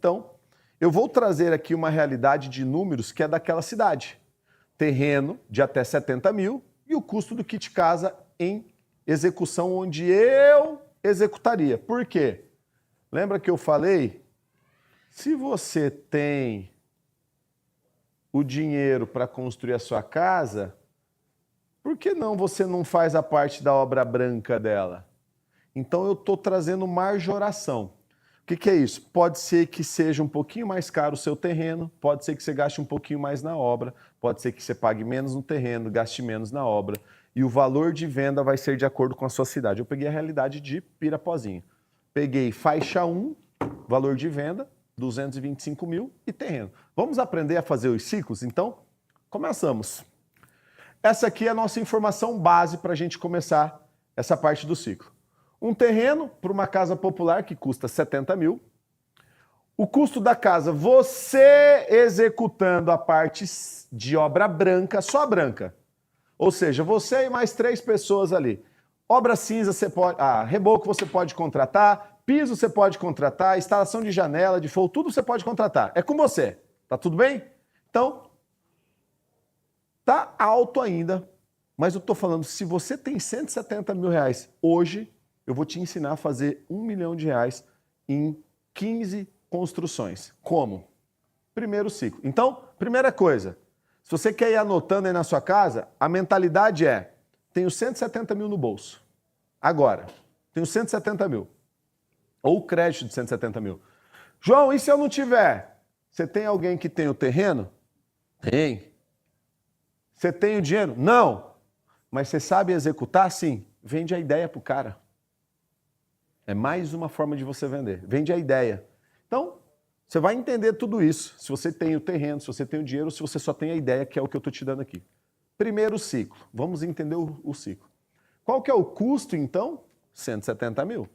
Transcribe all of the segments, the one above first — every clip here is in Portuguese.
Então, eu vou trazer aqui uma realidade de números que é daquela cidade. Terreno de até 70 mil e o custo do kit casa em execução onde eu executaria. Por quê? Lembra que eu falei? Se você tem o dinheiro para construir a sua casa, por que não você não faz a parte da obra branca dela? Então eu estou trazendo majoração. O que é isso? Pode ser que seja um pouquinho mais caro o seu terreno, pode ser que você gaste um pouquinho mais na obra, pode ser que você pague menos no terreno, gaste menos na obra, e o valor de venda vai ser de acordo com a sua cidade. Eu peguei a realidade de Pirapozinho. Peguei faixa 1, valor de venda, 225 mil e terreno. Vamos aprender a fazer os ciclos? Então, começamos. Essa aqui é a nossa informação base para a gente começar essa parte do ciclo. Um terreno para uma casa popular que custa 70 mil. O custo da casa, você executando a parte de obra branca, só branca. Ou seja, você e mais 3 pessoas ali. Obra cinza, você pode, reboco você pode contratar, piso você pode contratar, instalação de janela, de forro, tudo você pode contratar. É com você. Tá tudo bem? Então, tá alto ainda, mas eu tô falando, se você tem 170 mil reais hoje, eu vou te ensinar a fazer R$1 milhão em 15 construções. Como? Primeiro ciclo. Então, primeira coisa, se você quer ir anotando aí na sua casa, a mentalidade é, tenho 170 mil no bolso. Agora, tenho 170 mil. Ou crédito de 170 mil. João, e se eu não tiver? Você tem alguém que tem o terreno? Tem. Você tem o dinheiro? Não. Mas você sabe executar? Sim. Vende a ideia pro cara. É mais uma forma de você vender. Vende a ideia. Então, você vai entender tudo isso. Se você tem o terreno, se você tem o dinheiro, ou se você só tem a ideia, que é o que eu estou te dando aqui. Primeiro ciclo. Vamos entender o ciclo. Qual que é o custo, então? 170 mil.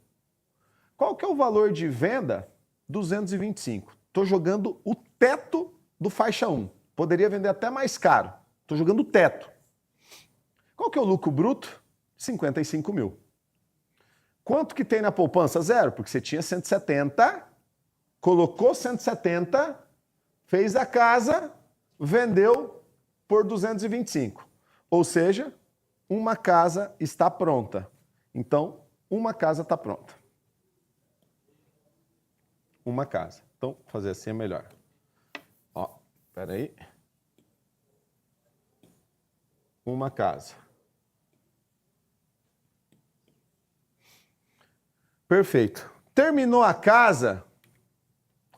Qual que é o valor de venda? 225. Estou jogando o teto do faixa 1. Poderia vender até mais caro. Estou jogando o teto. Qual que é o lucro bruto? 55 mil. Quanto que tem na poupança? Zero, porque você tinha 170, colocou 170, fez a casa, vendeu por 225. Ou seja, uma casa está pronta. Então, uma casa está pronta. Uma casa. Então, fazer assim é melhor. Ó, espera aí. Uma casa. Perfeito. Terminou a casa,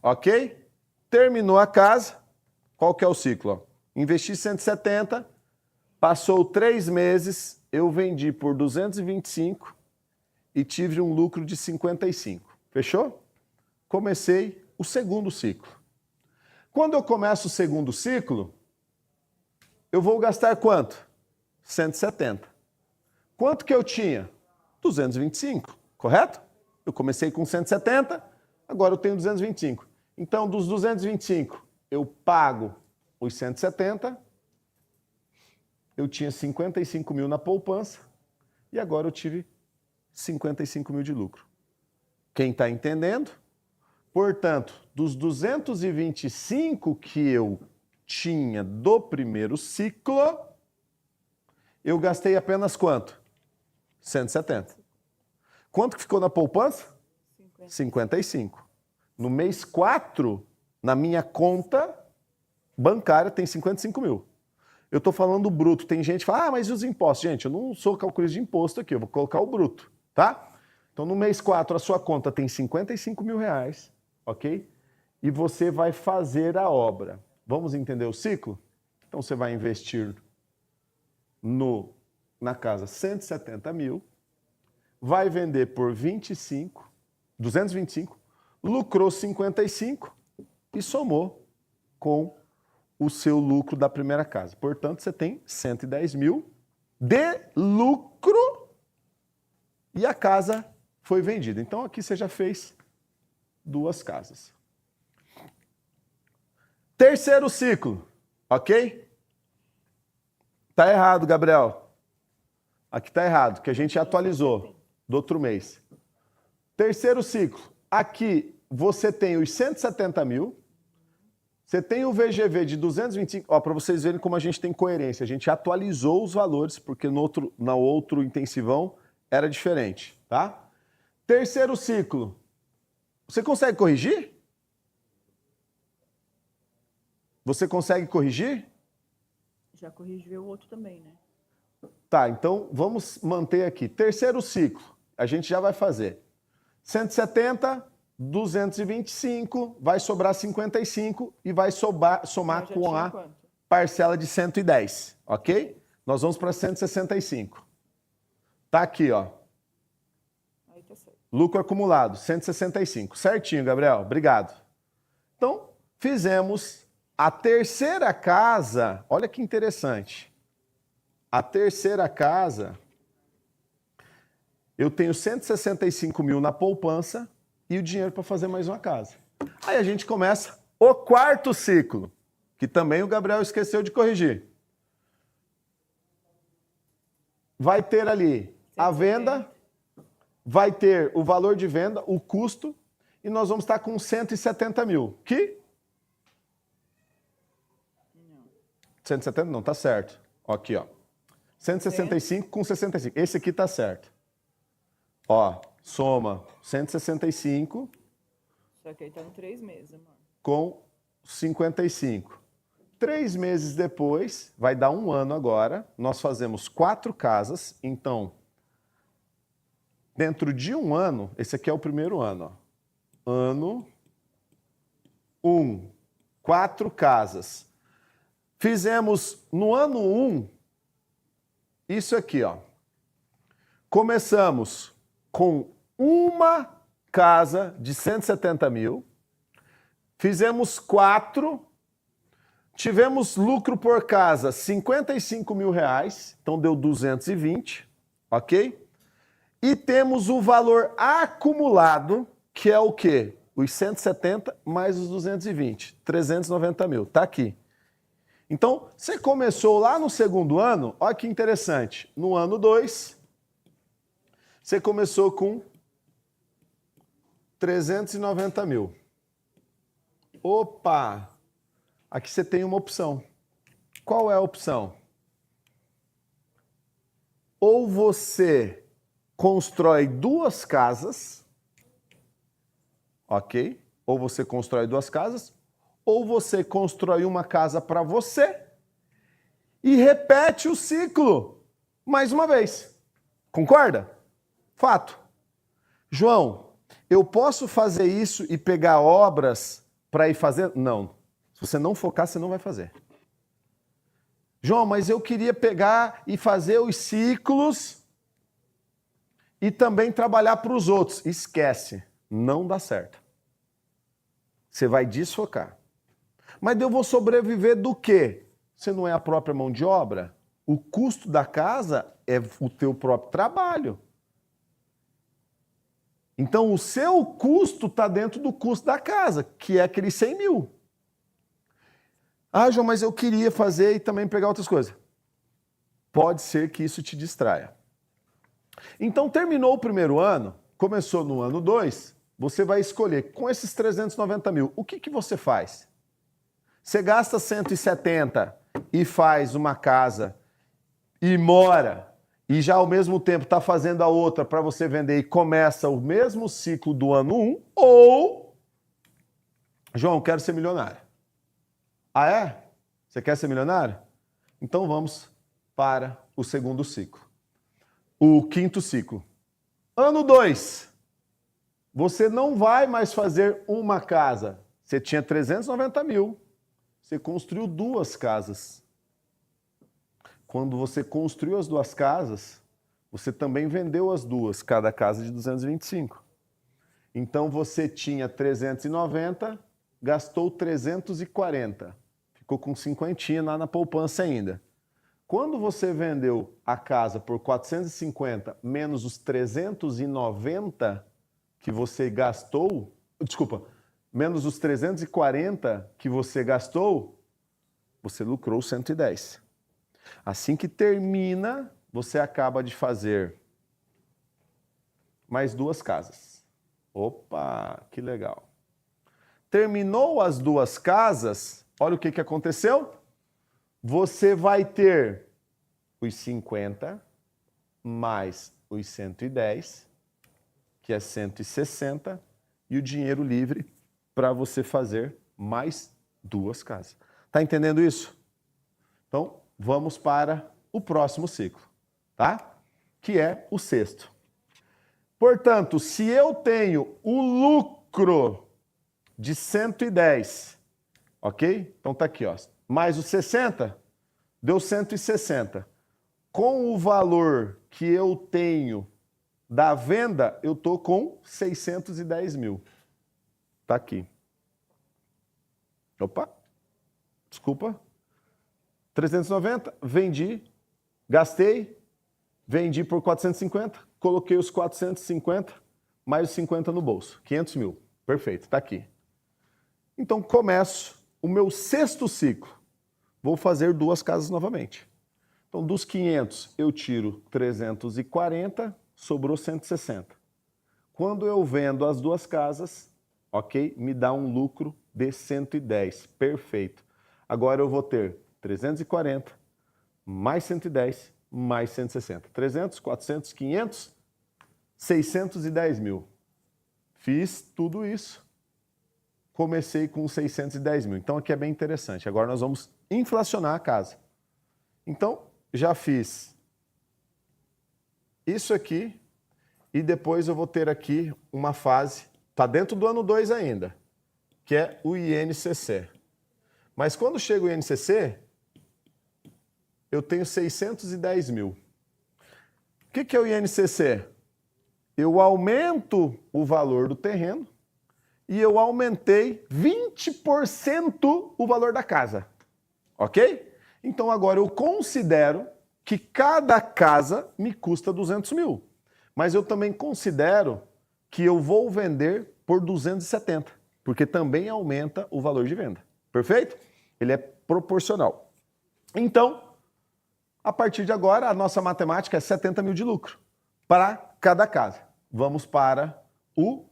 ok? Terminou a casa, qual que é o ciclo? Ó? Investi 170, passou 3 meses, eu vendi por 225 e tive um lucro de 55. Fechou? Comecei o segundo ciclo. Quando eu começo o segundo ciclo, eu vou gastar quanto? 170. Quanto que eu tinha? 225, correto? Eu comecei com 170, agora eu tenho 225. Então, dos 225, eu pago os 170, eu tinha 55 mil na poupança e agora eu tive 55 mil de lucro. Quem está entendendo? Portanto, dos 225 que eu tinha do primeiro ciclo, eu gastei apenas quanto? 170. Quanto que ficou na poupança? 55. No mês 4, na minha conta bancária, tem 55 mil. Eu estou falando bruto. Tem gente que fala, mas e os impostos? Gente, eu não sou calculista de imposto aqui, eu vou colocar o bruto, tá? Então, no mês 4, a sua conta tem 55 mil reais, ok? E você vai fazer a obra. Vamos entender o ciclo? Então, você vai investir na casa 170 mil, vai vender por 225, lucrou 55 e somou com o seu lucro da primeira casa. Portanto, você tem 110 mil de lucro e a casa foi vendida. Então, aqui você já fez 2 casas. Terceiro ciclo, ok? Tá errado, Gabriel. Aqui tá errado, que a gente atualizou do outro mês. Terceiro ciclo. Aqui você tem os 170 mil, você tem o VGV de 225, ó, para vocês verem como a gente tem coerência. A gente atualizou os valores, porque no outro intensivão era diferente, tá? Terceiro ciclo. Você consegue corrigir? Você consegue corrigir? Já corrigiu o outro também, né? Tá, então vamos manter aqui. Terceiro ciclo, a gente já vai fazer. 170, 225, vai sobrar 55 e vai somar com a quanto? parcela de 110, ok? Nós vamos para 165. Tá aqui, ó. Aí tá certo. Lucro acumulado, 165. Certinho, Gabriel. Obrigado. Então, fizemos a terceira casa. Olha que interessante. A terceira casa, eu tenho 165 mil na poupança e o dinheiro para fazer mais uma casa. Aí a gente começa o quarto ciclo, que também o Gabriel esqueceu de corrigir. Vai ter ali a venda, vai ter o valor de venda, o custo, e nós vamos estar com 170 mil. Que? 170 não, tá certo. Aqui, ó. 165 com 65. Esse aqui tá certo. Ó, soma 165. Só que aí tá em 3 meses, amor. Com 55. 3 meses depois, vai dar um ano agora, nós fazemos 4 casas, então, dentro de um ano, esse aqui é o primeiro ano, ó. Ano 1, 4 casas. Fizemos no ano 1, isso aqui, ó. Começamos com uma casa de 170 mil, fizemos 4, tivemos lucro por casa 55 mil reais, então deu 220, ok? E temos o valor acumulado, que é o quê? Os 170 mais os 220, 390 mil, tá aqui. Então, você começou lá no segundo ano, olha que interessante, no ano 2, você começou com 390 mil. Opa! Aqui você tem uma opção. Qual é a opção? Ou você constrói 2 casas, ok? Ou você constrói 2 casas, ou você constrói uma casa para você e repete o ciclo mais uma vez. Concorda? Fato. João, eu posso fazer isso e pegar obras para ir fazer? Não. Se você não focar, você não vai fazer. João, mas eu queria pegar e fazer os ciclos e também trabalhar para os outros. Esquece, não dá certo. Você vai desfocar. Mas eu vou sobreviver do quê? Você não é a própria mão de obra? O custo da casa é o teu próprio trabalho. Então, o seu custo está dentro do custo da casa, que é aqueles 100 mil. Ah, João, mas eu queria fazer e também pegar outras coisas. Pode ser que isso te distraia. Então, terminou o primeiro ano, começou no ano 2, você vai escolher, com esses 390 mil, o que você faz? Você gasta 170 e faz uma casa e mora, e já ao mesmo tempo está fazendo a outra para você vender e começa o mesmo ciclo do ano 1, ou, João, quero ser milionário. Ah, é? Você quer ser milionário? Então vamos para o segundo ciclo. O quinto ciclo. Ano 2. Você não vai mais fazer uma casa. Você tinha 390 mil. Você construiu 2 casas. Quando você construiu as 2 casas, você também vendeu as 2, cada casa de 225. Então você tinha 390, gastou 340. Ficou com 50 lá na poupança ainda. Quando você vendeu a casa por 450 menos os 390 que você gastou, desculpa, menos os 340 que você gastou, você lucrou 110. Assim que termina, você acaba de fazer mais 2 casas. Opa, que legal. Terminou as duas casas, olha o que aconteceu. Você vai ter os 50 mais os 110, que é 160, e o dinheiro livre para você fazer mais duas casas. Tá entendendo isso? Então, vamos para o próximo ciclo, tá? Que é o sexto. Portanto, se eu tenho o lucro de 110, ok? Então tá aqui, ó. Mais os 60, deu 160. Com o valor que eu tenho da venda, eu tô com 610 mil. Tá aqui. Opa, desculpa. 390, vendi, gastei, vendi por 450, coloquei os 450, mais os 50 no bolso. 500 mil. Perfeito, tá aqui. Então, começo o meu sexto ciclo. Vou fazer duas casas novamente. Então, dos 500, eu tiro 340, sobrou 160. Quando eu vendo as duas casas, ok, me dá um lucro de 110. Perfeito. Agora eu vou ter 340, mais 110, mais 160. 300, 400, 500, 610 mil. Fiz tudo isso. Comecei com 610 mil. Então, aqui é bem interessante. Agora nós vamos inflacionar a casa. Então, já fiz isso aqui e depois eu vou ter aqui uma fase, está dentro do ano 2 ainda, que é o INCC. Mas quando chega o INCC, eu tenho 610 mil. O que é o INCC? Eu aumento o valor do terreno e eu aumentei 20% o valor da casa. Ok? Então agora eu considero que cada casa me custa 200 mil. Mas eu também considero que eu vou vender por 270, porque também aumenta o valor de venda. Perfeito? Ele é proporcional. Então, a partir de agora, a nossa matemática é 70 mil de lucro para cada casa. Vamos para o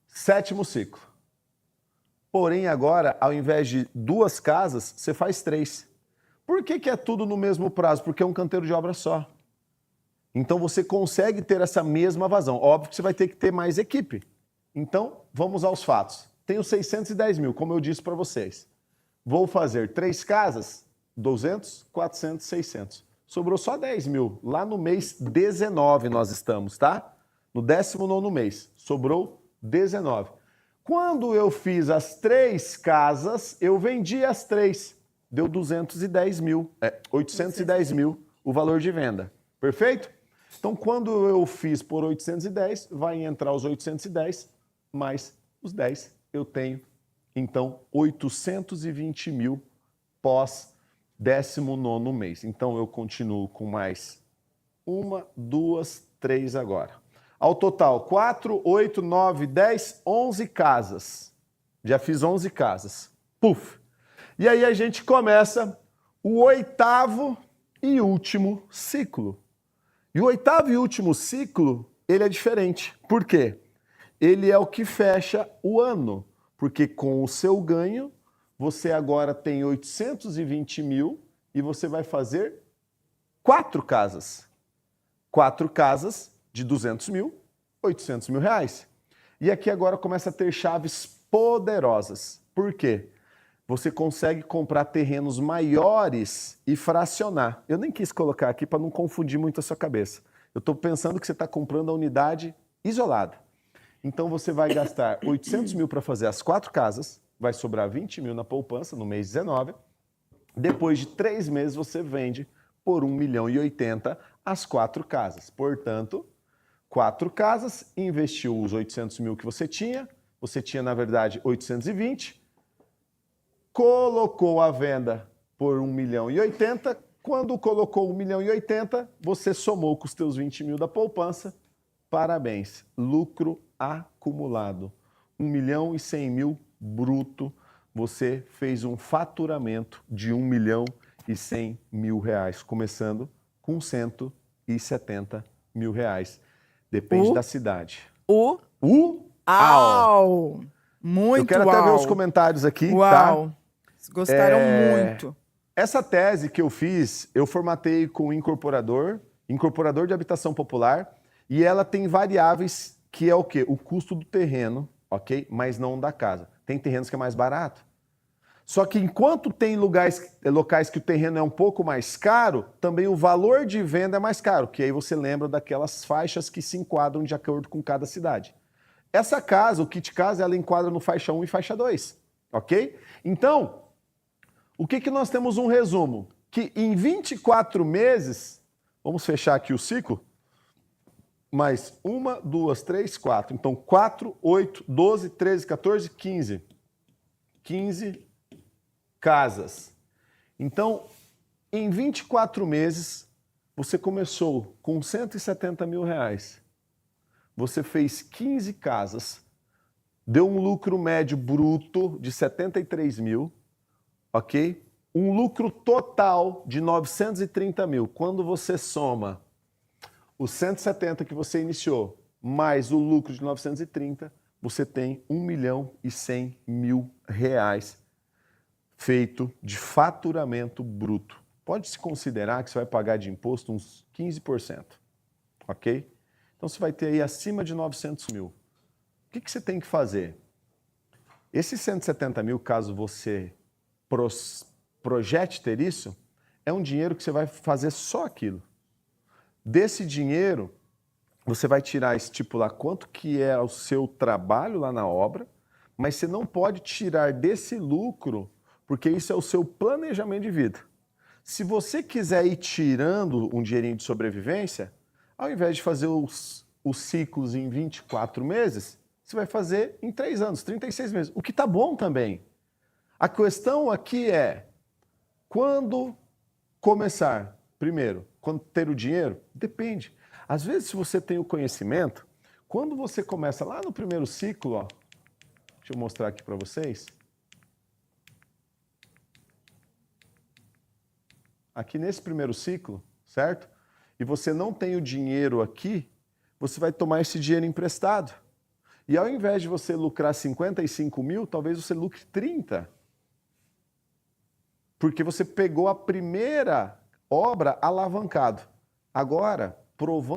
sétimo ciclo. Porém, agora, ao invés de duas casas, você faz 3. Por que é tudo no mesmo prazo? Porque é um canteiro de obra só. Então, você consegue ter essa mesma vazão. Óbvio que você vai ter que ter mais equipe. Então, vamos aos fatos. Tenho 610 mil, como eu disse para vocês. Vou fazer 3 casas, 200, 400, 600. Sobrou só 10 mil. Lá no mês 19 nós estamos, tá? No 19º mês. Sobrou 19. Quando eu fiz as 3 casas, eu vendi as 3. Deu 210 mil, 810 mil o valor de venda. Perfeito? Então, quando eu fiz por 810, vai entrar os 810 mais os 10. Eu tenho, então, 820 mil pós 19º mês. Então, eu continuo com mais 1, 2, 3 agora. Ao total, 4, 8, 9, 10, 11 casas. Já fiz 11 casas. Puf! E aí a gente começa o 8º e último ciclo. E o 8º e último ciclo, ele é diferente. Por quê? Ele é o que fecha o ano. Porque com o seu ganho, você agora tem 820 mil e você vai fazer 4 casas. 4 casas de 200 mil, 800 mil reais. E aqui agora começa a ter chaves poderosas. Por quê? Você consegue comprar terrenos maiores e fracionar. Eu nem quis colocar aqui para não confundir muito a sua cabeça. Eu estou pensando que você está comprando a unidade isolada. Então você vai gastar 800 mil para fazer as 4 casas, vai sobrar 20 mil na poupança no mês 19. Depois de 3 meses você vende por 1.080.000 as 4 casas. Portanto, 4 casas, investiu os 800 mil que você tinha na verdade 820, colocou a venda por 1.080.000, quando colocou 1.080.000, você somou com os teus 20 mil da poupança, parabéns, lucro acumulado, 1.100.000 bruto, você fez um faturamento de 1.100.000 reais, começando com 170 mil reais, depende da cidade. Au! Muito Eu quero até ver os comentários aqui, tá? Uau! Gostaram muito. Essa tese que eu fiz, eu formatei com incorporador de habitação popular, e ela tem variáveis que é o quê? O custo do terreno, ok? Mas não da casa. Tem terrenos que é mais barato. Só que enquanto tem locais que o terreno é um pouco mais caro, também o valor de venda é mais caro, que aí você lembra daquelas faixas que se enquadram de acordo com cada cidade. Essa casa, o kit casa, ela enquadra no faixa 1 e faixa 2, ok? Então, o que nós temos um resumo? Que em 24 meses, vamos fechar aqui o ciclo, mais 1, 2, 3, 4. Então, 4, 8, 12, 13, 14, 15. 15 casas. Então, em 24 meses, você começou com 170 mil reais. Você fez 15 casas, deu um lucro médio bruto de 73 mil, ok? Um lucro total de 930 mil. Quando você soma os 170 que você iniciou, mais o lucro de 930, você tem 1.100.000 reais feito de faturamento bruto. Pode-se considerar que você vai pagar de imposto uns 15%, ok? Então você vai ter aí acima de 900 mil. O que você tem que fazer? Esses 170 mil, caso você projete ter isso, é um dinheiro que você vai fazer só aquilo. Desse dinheiro, você vai tirar, estipular quanto que é o seu trabalho lá na obra, mas você não pode tirar desse lucro, porque isso é o seu planejamento de vida. Se você quiser ir tirando um dinheirinho de sobrevivência, ao invés de fazer os ciclos em 24 meses, você vai fazer em 3 anos, 36 meses, o que está bom também. A questão aqui é, quando começar? Primeiro, quando ter o dinheiro? Depende. Às vezes, se você tem o conhecimento, quando você começa lá no primeiro ciclo, ó, deixa eu mostrar aqui para vocês. Aqui nesse primeiro ciclo, certo? E você não tem o dinheiro aqui, você vai tomar esse dinheiro emprestado. E ao invés de você lucrar 55 mil, talvez você lucre 30. Porque você pegou a primeira obra alavancado. Agora, provando